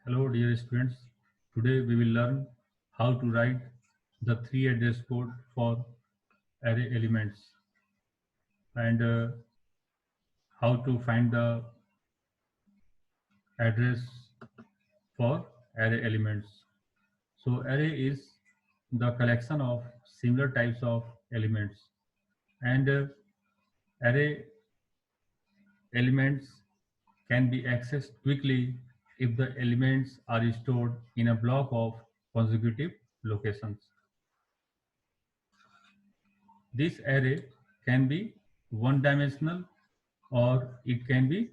Hello dear students, today we will learn how to write the three address code for array elements and how to find the address for array elements. So array is the collection of similar types of elements and array elements can be accessed quickly if the elements are stored in a block of consecutive locations. This array can be one-dimensional or it can be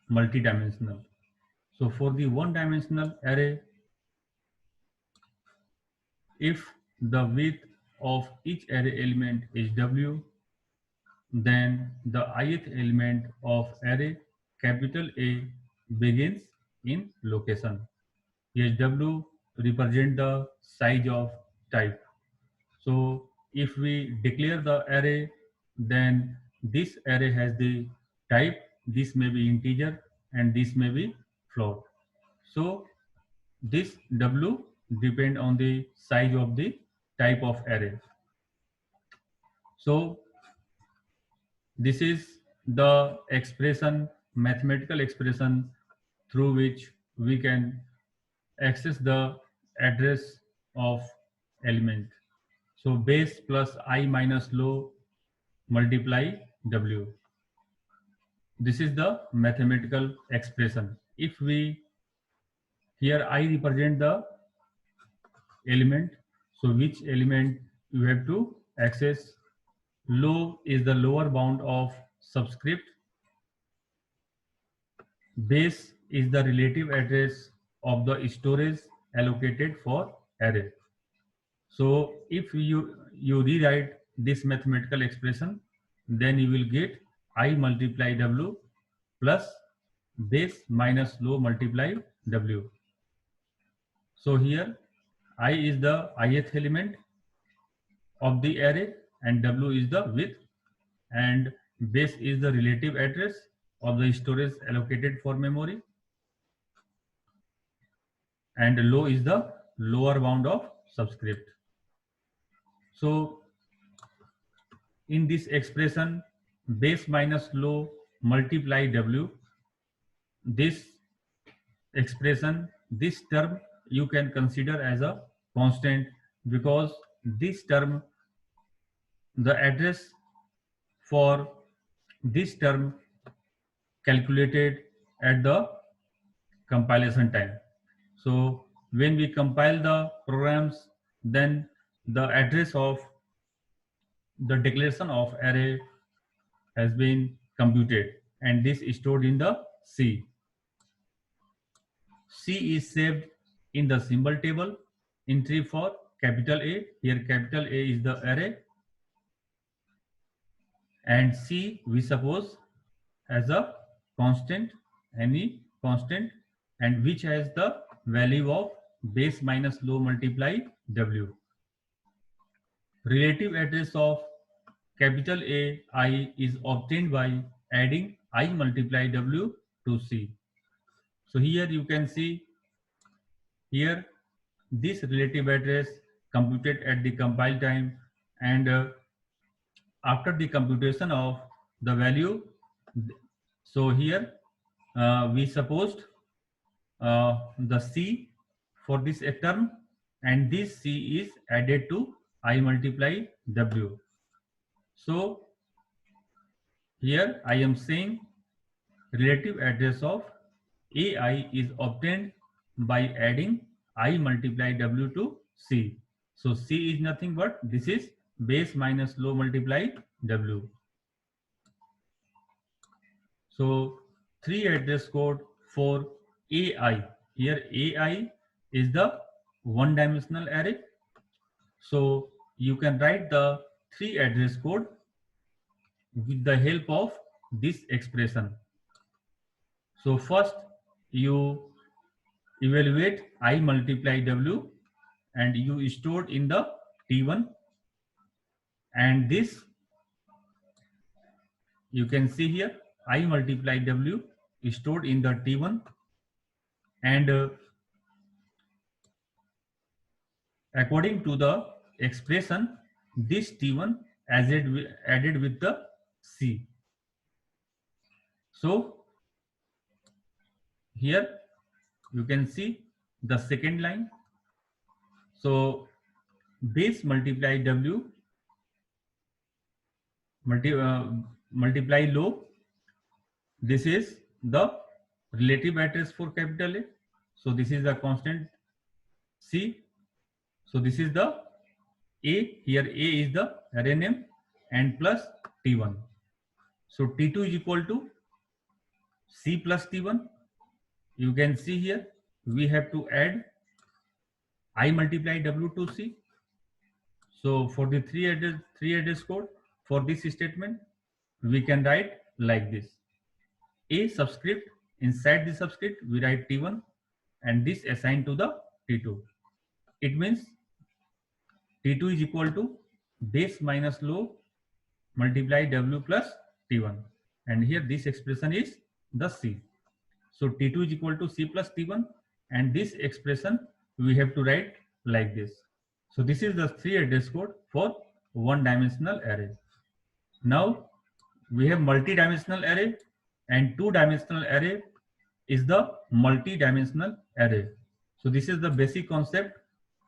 multi-dimensional. So for the one-dimensional array, if the width of each array element is W, then the ith element of array capital A begins in location. Here W represent the size of type. So if we declare the array, then this array has the type, this may be integer and this may be float. So this W depend on the size of the type of array. So this is the expression, mathematical expression through which we can access the address of element. So base plus I minus low multiply W. This is the mathematical expression. If we here I represent the element, so which element you have to access. Low is the lower bound of subscript. Base is the relative address of the storage allocated for array. So if you rewrite this mathematical expression, then you will get I multiply W plus base minus low multiply W. So here I is the ith element of the array and W is the width and base is the relative address of the storage allocated for memory and low is the lower bound of subscript. So in this expression base minus low multiply W, this expression, this term you can consider as a constant because this term, the address for this term calculated at the compilation time. So when we compile the programs, then the address of the declaration of array has been computed and this is stored in the C. C is saved in the symbol table entry for capital A. Here capital A is the array and C we suppose as a constant, any constant, and which has the value of base minus low multiply W. Relative address of capital A I is obtained by adding I multiply W to C. So here you can see here this relative address computed at the compile time and after the computation of the value, so here we supposed the C for this term and this C is added to I multiply W. So here I am saying relative address of AI is obtained by adding I multiply W to C. So C is nothing but this is base minus low multiply W. So three address code for AI. Here AI is the one-dimensional array. So you can write the three address code with the help of this expression. So first you evaluate I multiply W and you stored in the T1 and this you can see here I multiply W is stored in the T1 and according to the expression, this T1 added with the C. So here you can see the second line. So base multiply W multiply low. This is the relative address for capital A. So this is the constant C. So this is the A. Here A is the array name and plus T1. So T2 is equal to C plus T1. You can see here we have to add I multiply W to C. So for the three address code for this statement, we can write like this. A subscript, inside the subscript we write T1 and this assigned to the T2. It means T2 is equal to base minus low multiply W plus T1, and here this expression is the C. So T2 is equal to C plus T1, and this expression we have to write like this. So this is the three address code for one-dimensional array. Now we have multi-dimensional array, and two-dimensional array is the multi-dimensional array. So this is the basic concept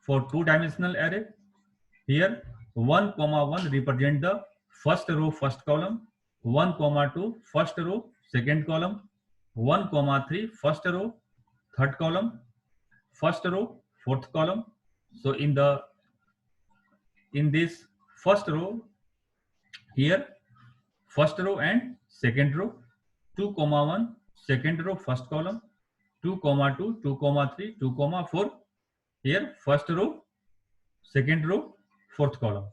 for two-dimensional array. Here 1, 1 represent the first row first column, 1, 2 first row second column, 1, 3 first row third column, first row fourth column. So in this first row, here first row and second row, 2, 1 second row first column, 2, 2, 2, 3, 2, 4, here first row second row fourth column.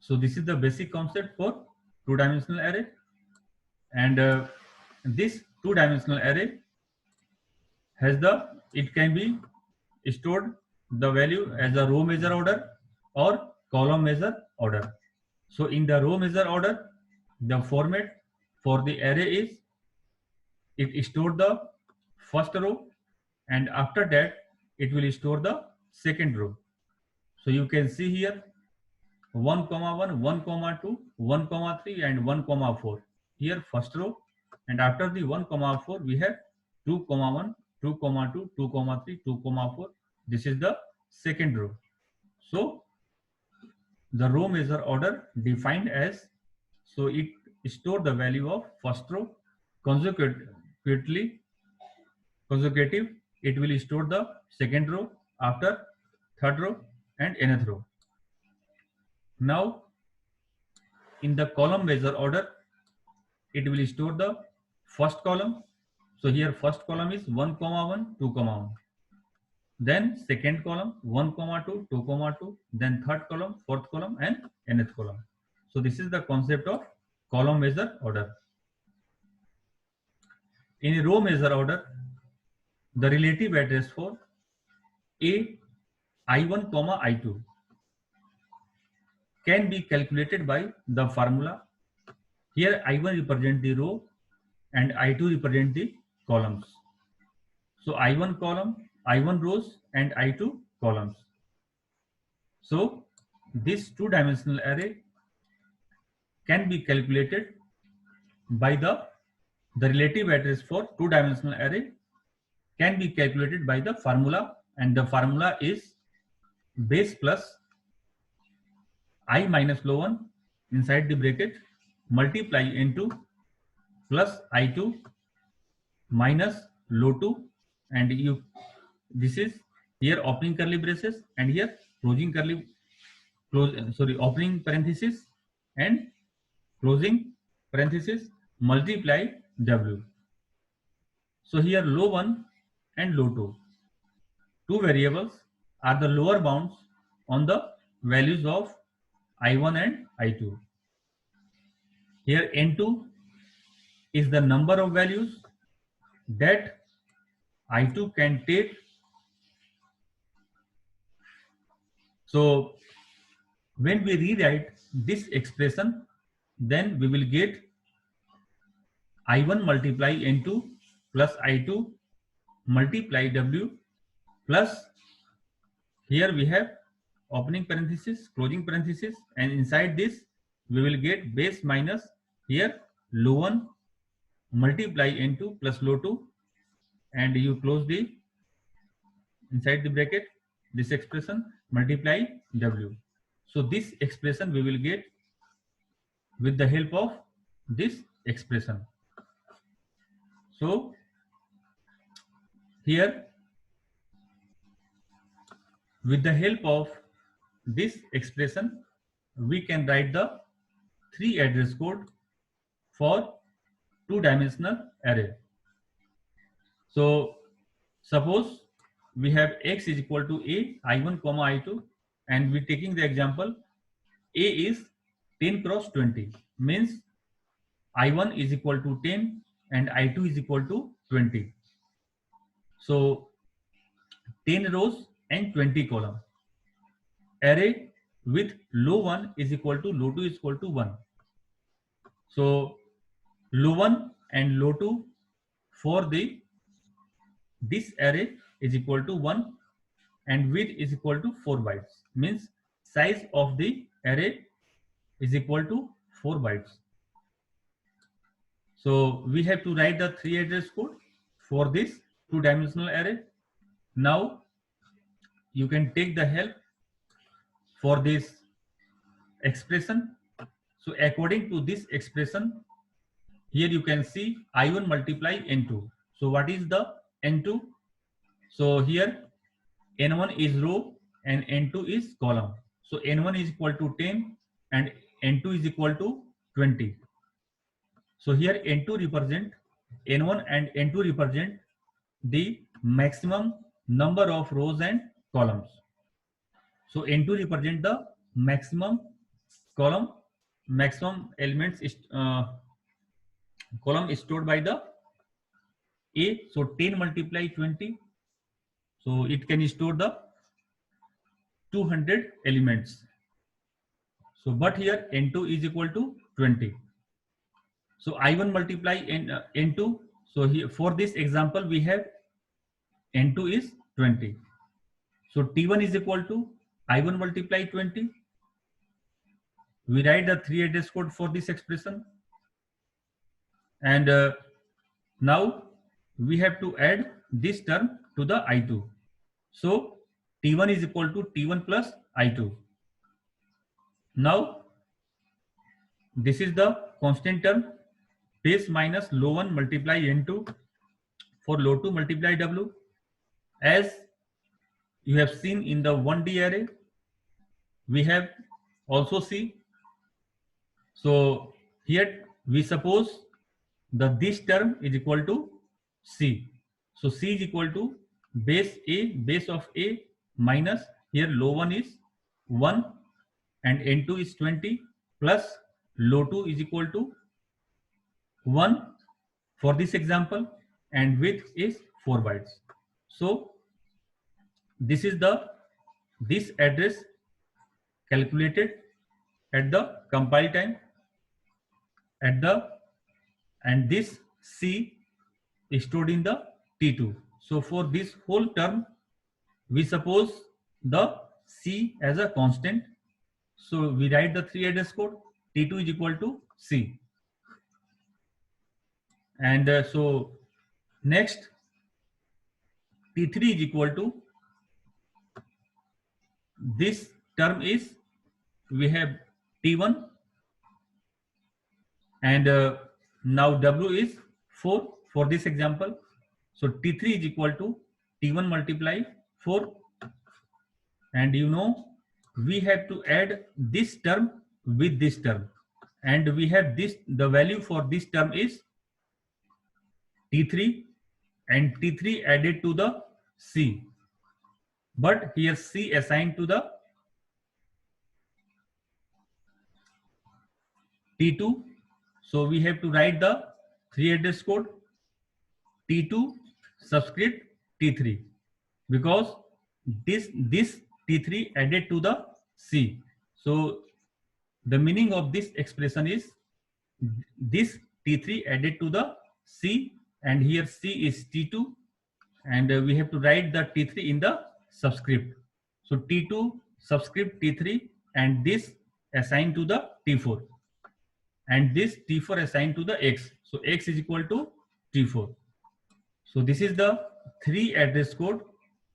So this is the basic concept for two-dimensional array, and this two-dimensional array has it can be stored the value as a row measure order or column measure order. So in the row measure order, the format for the array is it stored the first row, and after that it will store the second row. So you can see here 1, 1, 1, 2, 1, 3 and 1, 4. Here first row, and after the 1, 4 we have 2, 1, 2, 2, 2, 3, 2, 4. This is the second row. So the row measure order defined as, so it store the value of first row consecutive, it will store the second row after third row and nth row. Now in the column measure order, it will store the first column. So here first column is 1, 1, 2, 1. Then second column 1, 2, 2, 2. Then third column, fourth column and nth column. So this is the concept of column measure order. In a row measure order, the relative address for A, I1, I2 can be calculated by the formula. Here I1 represent the row and I2 represent the columns. So I1 column, I1 rows and I2 columns. So this two-dimensional array can be calculated by the relative address for two-dimensional array can be calculated by the formula, and the formula is base plus I minus low 1 inside the bracket multiply into plus I2 minus low 2, and this is here opening curly braces and here closing opening parenthesis and closing parenthesis multiply W. So here low 1 and low 2 variables are the lower bounds on the values of I1 and I2. Here N2 is the number of values that I2 can take. So when we rewrite this expression, then we will get I1 multiply N2 plus I2 multiply W plus, here we have opening parenthesis, closing parenthesis, and inside this we will get base minus here low 1 multiply N2 plus low 2, and you close the inside the bracket this expression multiply W. So this expression we will get with the help of this expression. So here with the help of this expression we can write the 3 address code for 2-dimensional array. So suppose we have x is equal to a, I1 comma I2, and we taking the example a is 10 cross 20, means I1 is equal to 10 and I2 is equal to 20. So 10 rows and 20 column. Array with low 1 is equal to low 2 is equal to 1. So low 1 and low 2 for this array is equal to 1 and width is equal to 4 bytes, means size of the array is equal to 4 bytes. So we have to write the 3 address code for this 2-dimensional array. Now you can take the help for this expression. So according to this expression, here you can see I1 multiply N2. So what is the N2? So here N1 is row and N2 is column. So N1 is equal to 10 and N2 is equal to 20. So here N2 represent N1 and N2 represent the maximum number of rows and columns. So N2 represent the maximum column, maximum elements column is stored by the A. So 10 multiply 20. So it can store the 200 elements. So but here N2 is equal to 20. So I1 multiply N2. So here for this example we have N2 is 20. So T1 is equal to I1 multiply 20. We write the 3 address code for this expression. And now we have to add this term to the I2. So T1 is equal to T1 plus I2. Now this is the constant term, base minus low 1 multiply N2 for low 2 multiply W. As you have seen in the 1D array, we have also C. So here we suppose that this term is equal to C. So C is equal to base A, base of A minus here low 1 is 1 and N2 is 20 plus low 2 is equal to 1 for this example, and width is 4 bytes. So this is this address calculated at the compile time and this C is stored in the T2. So for this whole term we suppose the C as a constant. So we write the 3 address code, T2 is equal to C. And so next T3 is equal to this term is we have T1 and now W is 4 for this example. So T3 is equal to T1 multiply 4, and you know we have to add this term with this term, and we have this, the value for this term is T3 and T3 added to the C, but here C assigned to the T2. So we have to write the 3 address code T2 subscript T3 because this T3 added to the C. So the meaning of this expression is this T3 added to the C, and here C is T2 and we have to write the T3 in the subscript. So T2 subscript T3, and this assigned to the T4, and this T4 assigned to the X. So X is equal to T4. So this is the 3 address code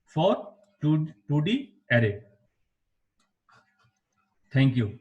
for 2D array. Thank you.